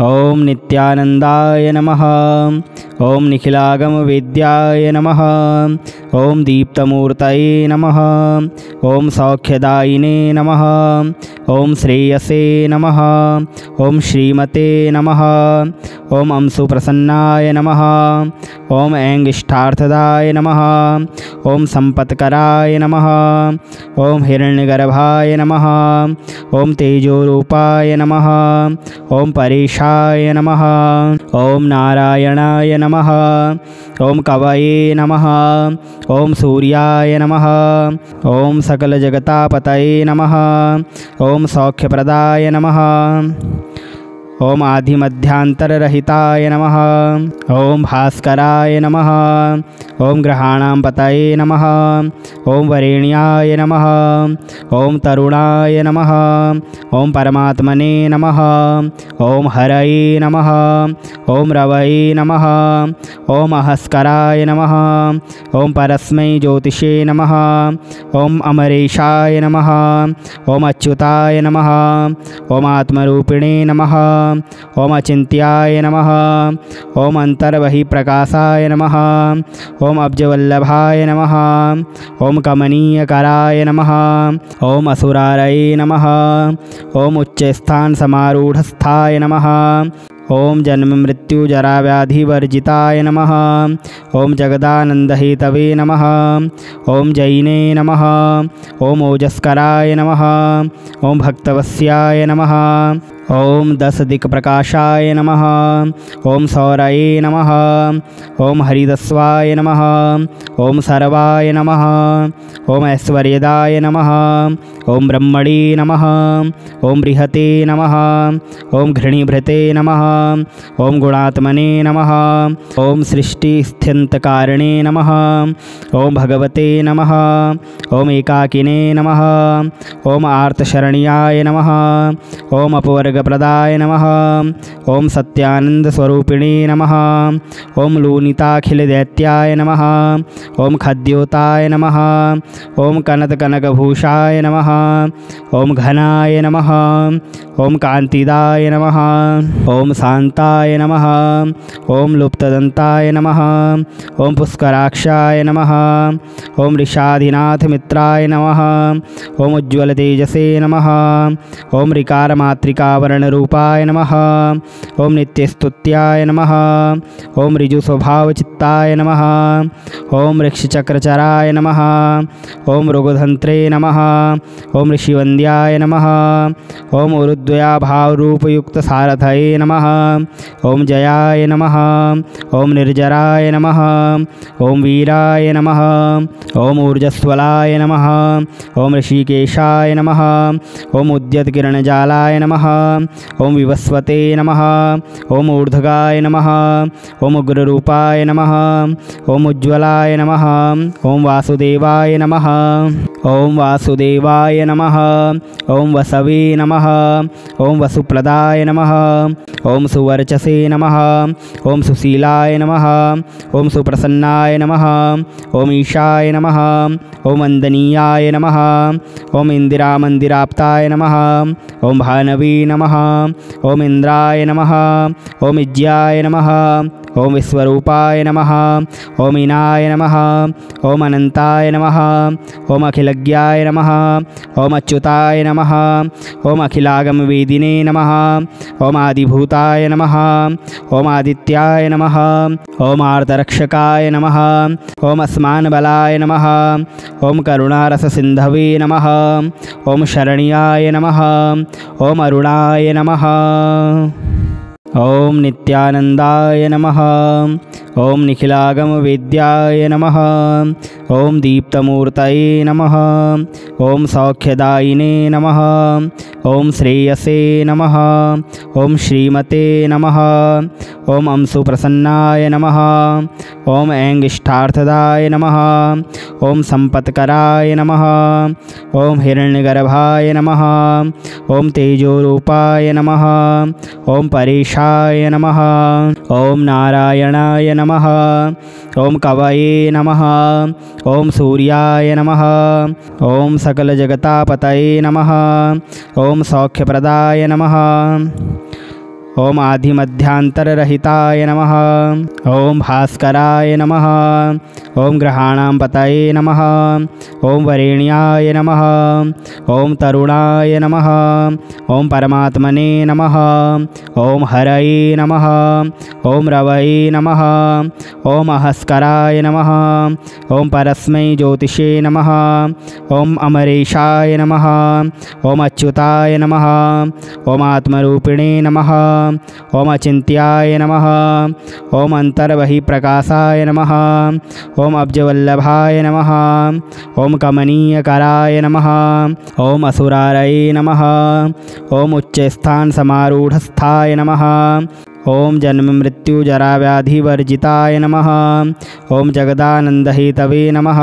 ओम नित्यानंदाय नमः। ओम निखिलागमवेद्याय नमः। ओम दीप्तमूर्तये नमः। ओम सौख्यदायिने नमः। ओम श्रेयसे नमः। ओम श्रीमते नमः। ओम अंशुप्रसन्नाय नमः। ओम ऐंगिष्ठार्थदाय नमः। ओम संपत्कराय नमः। ओम हिरण्यगर्भाय नमः। ओम तेजोरूपाय नमः। ओम परेशाय नमः। ओम नारायणाय नमः। ओम कवये नमः। ओम सूर्याय नमः। ओम सकलजगतापतये नमः। ओम सौख्यप्रदाय नमः। ओम आदिमध्यांतररहिताय नमः। ओम भास्कराय नमः। ओम ग्रहाणां पतये नमः। ओम वरेण्याय नमः। ओम तरुणाय नमः। ओम परमात्मने नमः। ओम हरये नमः। ओम रवये नमः। ओम अहस्कराय नमः। ओम परस्मै ज्योतिषे नमः। ओम अमरेशाय नमः। ओम अच्युताय नमः। ओम आत्मरूपिणे नमः। ओम अचिंत्याय नमः। ओम अंतर्बहिप्रकाशाय नमः। ओम अब्जवल्लभाय नमः। ओम कमनीयकराय नमः। ओम असुरारये नमः। ओम उच्चस्थान समारूढ़स्थाय नमः। ओम जन्म मृत्यु जरा व्याधि वर्जिताय नमः। ओम जगदानंदहेतवे नमः। ओम जैने नमः। ओम ओजस्कराय नमः। ओम भक्तवस्याय नमः। ओम दस दिक्प्रकाशाय नमः। ओम सौरये नमः। ओम हरिदस्वाय नमः। ओम सर्वाय नमः। ओम ऐश्वर्यदाय नमः। ओम ब्रह्मणे नमः। ओम बृहते नमः। ओम घृणीभृते नमः। ओम गुणात्मने नमः। ओम सृष्टिस्थित्यन्तकारिणे नमः। ओम भगवते नमः। ओम एकाकिने नमः। ओम आर्तशरण्याय नमः। ओम अपवर्गप्रदाय नमः। ओम सत्यानंदस्वरूपिणे नमः। ओम लूनिताखिलदैत्याय नमः। ओम खद्योताय नमः। ओम कनककनकभूषाय नमः। ओम घनाय नमः। ओम कांतिदाय नमः। ओम शांताय नमः। ओम लुप्तदंताय नमः। ओम पुष्कराक्षाय नमः। ओम ऋषाधिनाथमित्राय नमः। ओम उज्ज्वलतेजसे नमः। ओम ऋकारमातृकावर्णरूपाय नमः। ओम नित्यस्तुत्याय नमः। ओम ऋजुस्वभावचित्ताय नमः। ओम ऋक्षचक्रचराय नमः। ओम ऋगुधन्त्रे नमः। ओम ऋषिवन्द्याय नमः। ओम उरुद्वयाभावरूपयुक्तसारथये नमः। ओम जयाय नमः। ओम निर्जराय नमः। ओम वीराय नमः। ओम ऊर्जस्वलाय नमः। ओम ऋषिकेशाय नमः। ओम उद्यतकिरणजालाय नमः। ओम विवस्वते नमः। ओम ऊर्ध्वगाय नमः। ओम उग्ररूपाय नमः। ओम उज्ज्वलाय नमः। ओम वासुदेवाय नमः। ओम वासुदेवाय नमः। ओम वसवे नमः। ओम वसुप्रदाय नमः। ओम सुवर्चसे नमः। ओम सुशीलाय नमः। ओम सुप्रसन्नाय नमः। ओम ईशाय नमः। ओम वंदनीयाय नमः। ओम इंदिरामंदिराप्ताय नमः। ओम भानवी नमः। ओम इंद्राय नमः। ओम इज्याय नमः। ओम विश्वरूपाय नमः। ओम इनाय नमः। ओम अनंताय नमः। ओम अखिलज्ञाय नमः। ओम अच्युताय नमः। ओम अखिलागमवेदिने नमः। ओम आदिभूताय नमः। ओम आदित्याय नमः। ओम आर्तरक्षकाय नमः। ओम अस्मान्बलाय नमः। ओम करुणारससिन्धवे नमः। ओम शरण्याय नमः। ओम अरुणाय नमः। ओम नित्यानंदाय नमः। ओम निखिलागमवेद्याय नमः। ओम दीप्तमूर्तये नमः। ओम सौख्यदायिने नमः। ओम श्रेयसे नमः। ओम श्रीमते नमः। ओम अंशुप्रसन्नाय नमः। ओम ऐंगिष्ठार्थदाय नमः। ओम संपत्कराय नमः। ओम हिरण्यगर्भाय नमः। ओम तेजोरूपाय नमः। ओम परेशाय नमः। ओम नारायणाय नमः। ओम कवये नमः। ओम सूर्याय नमः। ओम सकलजगतापतये नमः। ओम सौख्यप्रदाय नमः। ओम आदिमध्यांतररहिताय नमः। ओम भास्कराय नमः। ओम ग्रहाणां पतये नमः। ओम वरेण्याय नमः। ओम तरुणाय नमः। ओम परमात्मने नमः। ओम हरये नमः। ओम रवये नमः। ओम अहस्कराय नमः। ओम परस्मै ज्योतिषे नमः। ओम अमरेशाय नमः। ओम अच्युताय नमः। ओम आत्मरूपिणे नमः। ओम अचिन्त्याय नमः। ओम अन्तर्बहिप्रकाशाय नमः। ओम अब्जवल्लभाय नमः। ओम कमनीयकराय नमः। ओम असुरारये नमः। ओम उच्चस्थान समारूढ़स्थाय नमः। ओम जन्म मृत्यु जरा व्याधि वर्जिताय नमः। ओम जगदानंदहेतवे नमः।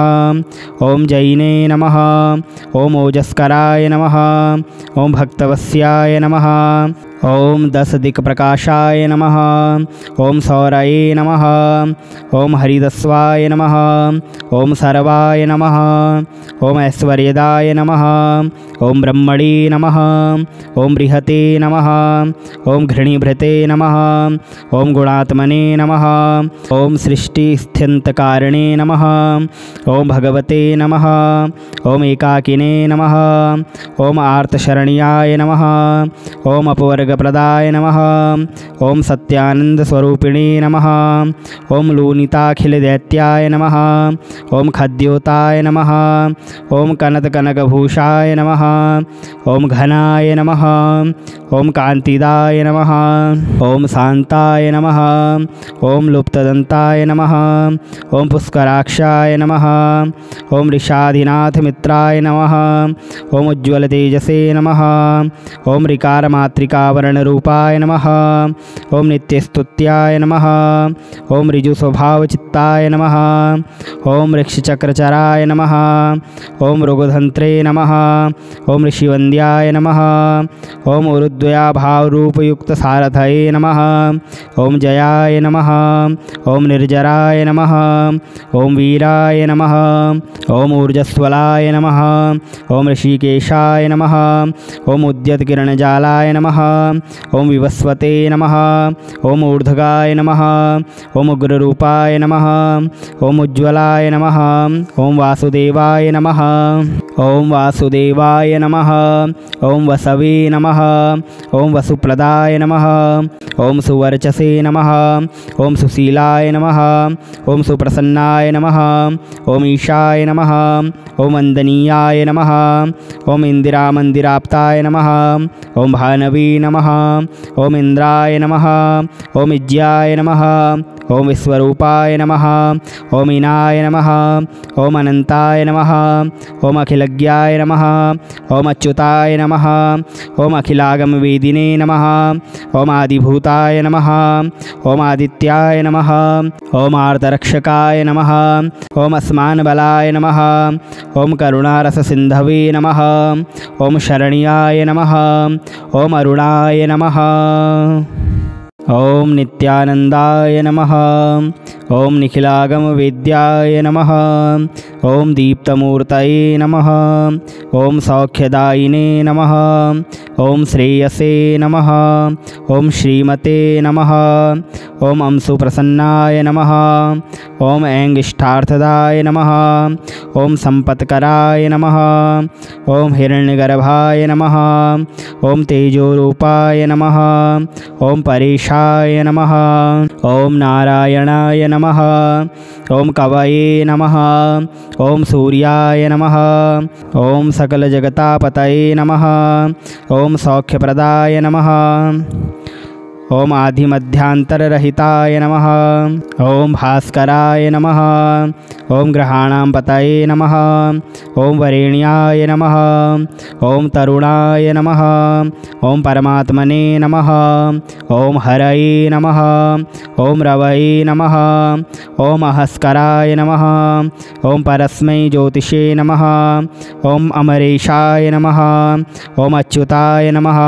ओम जैने नमः। ओम ओजस्कराय नमः। ओम भक्तवस्याय नमः। ओम 10 दिक्प्रकाशाय नमः। ओम सौरये नमः। ओम हरिदस्वाय नमः। ओम सर्वाय नमः। ओम ऐश्वर्यदाय नमः। ओम ब्रह्मणे नमः। ओम बृहते नमः। ओम घृणीभृते नमः। ओम गुणात्मने नमः। ओम सृष्टिस्थित्यन्तकारिणे नमः। ओम भगवते नमः। ओम एकाकिने नमः। ओम आर्तशरण्याय नमः। ओम अपवर्गप्रदाय नमः। ओम सत्यानंदस्वरूपिणे नमः। ओम लूनिताखिलदैत्याय नमः। ओम खद्योताय नमः। ओम कनकभूषाय नमः। ओम घनाय नमः। ओम कांतिदाय नमः। ओम शांताय नमः। ओम लुप्तदंताय नमः। ओम पुष्कराक्षाय नमः। ओम ऋषाधिनाथ मित्राय नमः। ओम उज्ज्वल तेजसे नमः। ओम ऋकारमातृकावरणरूपाय नमः। ओम नित्यस्तुत्याय नमः। ओम ऋजुस्वभावचित्ताय नमः। ओम ऋक्षचक्रचराय नमः। ओम ऋगुधन्त्रे नमः। ओम ऋषिवन्द्याय नमः। ओम उरुद्वयाभावरूपयुक्त सारथये नमः। ओम जयाय नमः। ओम निर्जराय नमः। ओम वीराय नमः। ओम ऊर्जस्वलाय नमः। ओम ऋषिकेशाय नमः। ओम उद्यतकिरणजालाय नमः। ओम विवस्वते नमः। ओम ऊर्ध्वगाय नमः। ओम उग्ररूपाय नमः। ओम उज्ज्वलाय नमः। ओम वासुदेवाय नमः। ओम वासुदेवाय नमः। ओम वसवे नमः। ओम वसुप्रदाय नमः। ओम सुवर्चसे नमः। ओम सुशीलाय नमः। ओम सुप्रसन्नाय नमः। ओम ईशाय नमः। ओम वन्दनीयाय नमः। ओम इंदिरामन्दिराप्ताय नमः। ओम भानवी नमः। ओम इंद्राय नमः। ओम इज्याय नमः। ओम विश्वरूपाय नमः। ओम इनाय नमः। ओम अनंताय नमः। ओम अखिलज्ञाय नमः। ओम अच्युताय नमः। ओम अखिलागमवेदिने नमः। ओम आदिभूताय नमः। ओम आदित्याय नमः। ओम आर्तरक्षकाय नमः। ओम अस्मान्बलाय नमः। ओम करुणारससिन्धवे नमः। ओम शरण्याय नमः। ओम अरुणाय नमः। ओम नित्यानंदाय नमः। ओम निखिलागमवेद्याय नमः। ओम दीप्तमूर्तये नमः। ओम सौख्यदायिने नमः। ओम श्रेयसे नमः। ओम श्रीमते नमः। ओम अंशुप्रसन्नाय नमः। ओम ऐङ्गिष्ठार्थदाय नमः। ओम संपत्कराय नमः। ओम हिरण्यगर्भाय नमः। ओम तेजोरूपाय नमः। ओम परेशाय नमः। ओम नारायणाय नमः। ओम कवये नमः। ओम सूर्याय नमः। ओम सकलजगतापतये नमः। ओम सौख्यप्रदाय नमः। ओम आदिमध्यांतररहिताय नमः। ओम भास्कराय नमः। ओम ग्रहाणां पतये नमः। ओम वरेण्याय नमः। ओम तरुणाय नमः। ओम परमात्मने नमः। ओम हरये नमः। ओम रवये नमः। ओम अहस्कराय नमः। ओम परस्मै ज्योतिषे नमः। ओम अमरेशाय नमः। ओम अच्युताय नमः।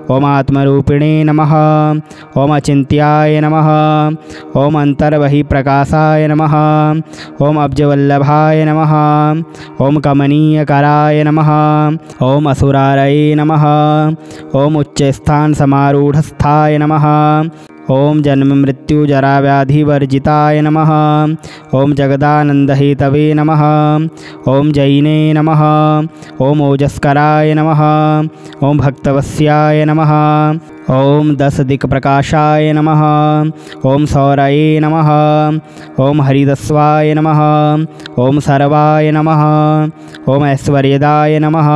ओम आत्मरूपिणे नमः। ओम अचिन्त्याय नमः। ओम अन्तर्बहिप्रकाशाय नमः। ओम अब्जवल्लभाय नमः। ओम कमनीयकराय नमः। ओम असुरारये नमः। ओम उच्चस्थानसमारूढस्थाय नमः। ओम जन्म मृत्यु जरा व्याधि वर्जिताय नमः। ओम जगदानंदहेतवे नमः। ओम जैने नमः। ओम ओजस्कराय नमः। ओम भक्तवस्याय नमः। ओम 10 दिक्प्रकाशाय नमः। ओम सौरये नमः। ओम हरिदस्वाय नमः। ओम सर्वाय नमः। ओम ऐश्वर्यदाय नमः।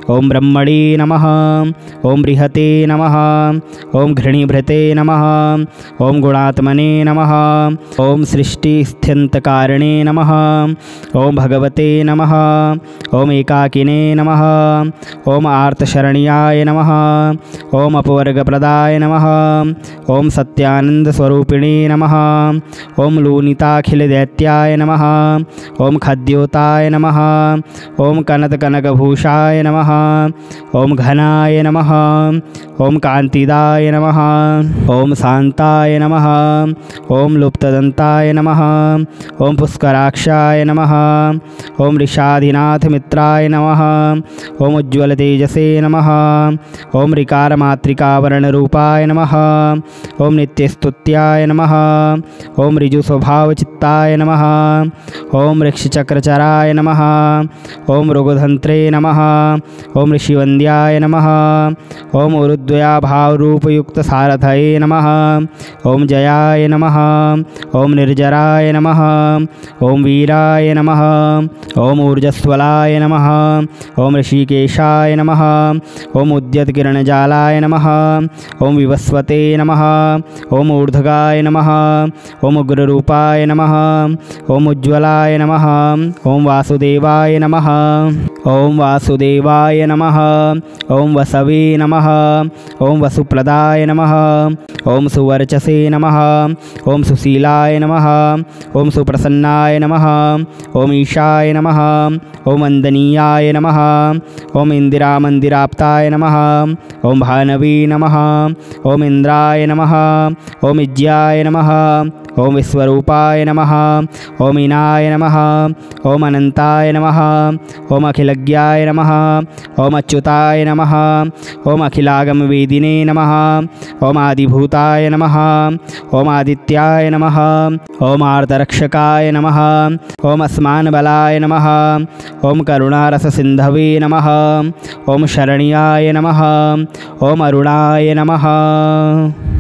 ओम ब्रह्मणे नमः। ओम बृहते नमः। ओम घृणीभृते नमः। ओम गुणात्मने नमः। ओम सृष्टिस्थित्यन्तकारिणे नमः। ओम भगवते नमः। ओम एकाकिने नमः। ओम आर्तशरण्याय नमः। ओम अपवर्गप्रदाय नमः। ओम सत्यानंदस्वरूपिणे नमः। ओम लूनिताखिलदैत्याय नमः। ओम खद्योताय नमः। ओम कनकभूषाय नमः। ओम घनाय नमः। ओम कांतिदाय नमः। ओम शांताय नमः। ओम लुप्तदंताय नमः। ओम पुष्कराक्षाय नमः। ओम ऋषाधिनाथ मित्राय नमः। ओम उज्ज्वल तेजसे नमः। ओम ऋकारमातृकावरणरूपाय नमः। ओम नित्यस्तुत्याय नमः। ओम ऋजुस्वभावचित्ताय नमः। ओम ऋक्षचक्रचराय नमः। ओम ऋगुधन्त्रे नमः। ओम ऋषिवन्द्याय नमः। ओम उरुद्वयाभावरूपयुक्तसारथये नमः। ओम जयाय नमः। ओम निर्जराय नमः। ओम वीराय नमः। ओम ऊर्जस्वलाय नमः। ओम ऋषिकेशाय नमः। ओम उद्यतकिरणजालाय नमः। ओम विवस्वते नमः। ओम ऊर्ध्वगाय नमः। ओम उग्ररूपाय नमः। ओम उज्ज्वलाय नमः। ओम वासुदेवाय नमः। ओम वासुदेवाय नमः। ओम वसवे नमः। ओम वसुप्रदाय नमः। ओम सुवर्चसे नमः। ओम सुशीलाय नमः। ओम सुप्रसन्नाय नमः। ओम ईशाय नमः। ओम वन्दनीयाय नमः। ओम इंदिरामन्दिराप्ताय नमः। ओम भानवे नमः। ओम इंद्राय नमः। ओम इज्याय नमः। ओम विश्वरूपाय नमः। ओम ईनाय नमः। ओम अनंताय नमः। ओम अखिलज्ञाय नमः। ओम अच्युताय नमः। ओम अखिलागमवेदिने नमः। ओम आदिभूताय नमः। ओम आदित्याय नमः। ओम आर्तरक्षकाय नमः। ओम अस्मान्बलाय नमः। ओम करुणारससिन्धवे नमः। ओम शरण्याय नमः। ओम अरुणाय नमः।